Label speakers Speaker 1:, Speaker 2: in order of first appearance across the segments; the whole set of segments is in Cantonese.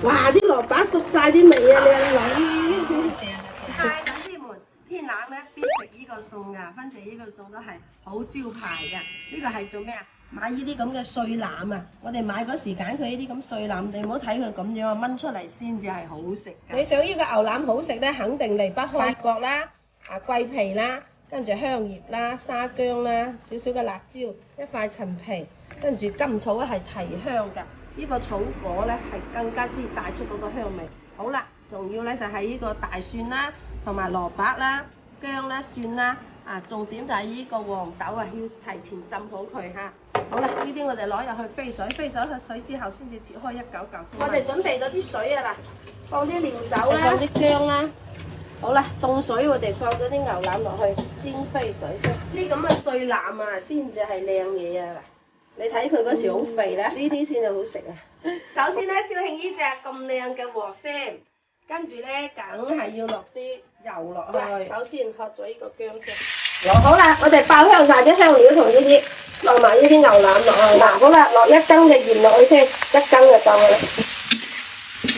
Speaker 1: 哇！啲蘿蔔熟晒啲味啊，靚女。
Speaker 2: 嗨，粉絲們，天冷咧必食呢個餸噶，番茄呢個餸都係好招牌嘅。呢個係做咩啊？買呢啲咁嘅碎腩啊！我哋買嗰時揀佢呢啲咁碎腩，你唔好睇佢咁樣啊，炆出嚟先至係好食㗎。你想呢個牛腩好食咧，肯定離不開角啦、桂皮啦，跟住香葉啦、沙薑啦、少少嘅辣椒、一塊陳皮，跟住甘草咧係提香㗎。呢個草果咧係更加之帶出嗰個香味。好啦，仲要咧就係呢個大蒜啦，同埋蘿蔔啦、薑啦、蒜啦。重點就係呢個黃豆啊，要提前浸好佢嚇。好啦，呢啲我哋攞入去飛水，飛咗去水之後先至切開一嚿嚿先。我哋準備咗啲水啊嗱，放啲料酒啦，放啲薑啦。好啦，凍水我哋放咗啲牛腩落去，先飛水先。呢咁嘅碎腩啊，先至係靚嘢啊！你睇佢嗰時好肥咧，呢啲先至好食啊！首先咧，燒興呢隻咁靚嘅鑊先，跟住咧梗係要落啲油落去。首先喝咗呢個薑先。好啦，我哋爆香晒啲香料同呢啲，落埋呢啲牛腩落去。嗱，好啦，落1羹嘅鹽落去先，1羹就夠啦。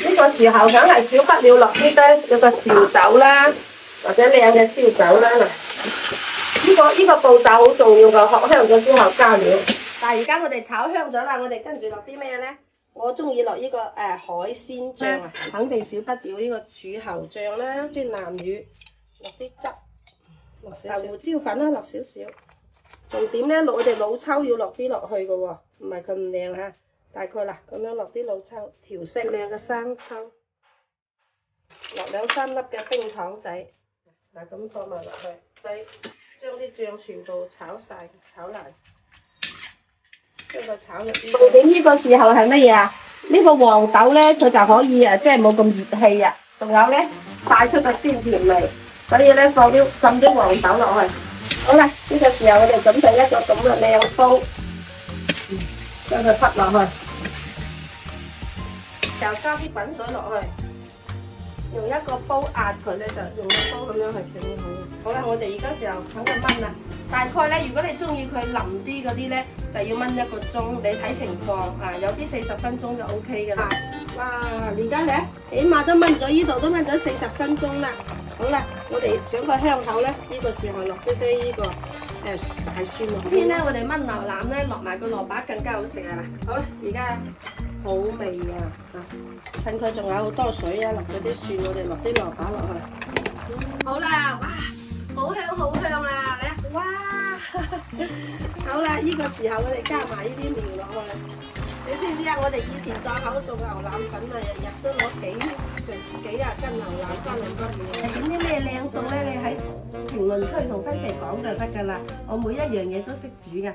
Speaker 2: 呢個時候梗係少不了落啲咧，有個紹酒啦，或者靚嘅燒酒啦嗱。呢個步驟好重要㗎，學香咗之後加料。但係而家我哋炒香咗啦，我哋跟住落啲咩咧？我中意落呢個海鮮醬啊，肯定少不了呢個柱侯醬啦，啲南乳，落啲汁，落少少胡椒粉啦，落少少。重點咧，我哋老抽要落啲落去嘅喎，唔係咁靚嚇。大概啦，咁樣落啲老抽，調色靚嘅生抽，落2、3粒嘅冰糖仔，嗱咁放埋落去，將啲醬全部炒晒，炒爛。將佢炒入啲。重點呢個時候係乜嘢啊？呢個黃豆咧，佢就可以即係冇咁熱氣啊。仲有咧，帶出個鮮甜味，所以咧放啲浸啲黃豆落去。好啦，呢個時候我哋準備一個咁嘅靚煲，將佢滗落去，就加啲滾水落去，用一個煲壓佢咧，就用個煲咁樣去整好。好啦，我哋而家時候等佢炆啦。大概咧，如果你中意佢腍啲嗰啲咧，就要炆1個鐘，你睇情況啊，有啲40分鐘就 O K 㗎啦。哇！而家咧，起碼都炆咗呢度，都炆咗40分鐘啦。好啦，我哋想個香口咧，呢個時候落啲呢個大蒜落。天咧，我哋炆牛腩咧，落埋個蘿蔔更加好食啊！嗱，好啦，而家好味啊！趁佢仲有好多水啊，落咗啲蒜，我哋落啲蘿蔔落去。好啦，哇！好香好香啊！你哇，好啦，呢個時候我哋加埋呢啲料落去。你知唔知啊？我哋以前檔口做牛腩粉啊，日日都攞成幾廿斤牛腩翻嚟幫你。點啲咩靚餸咧？你喺評論區同芬姐講就得㗎啦。我每一樣嘢都識煮㗎。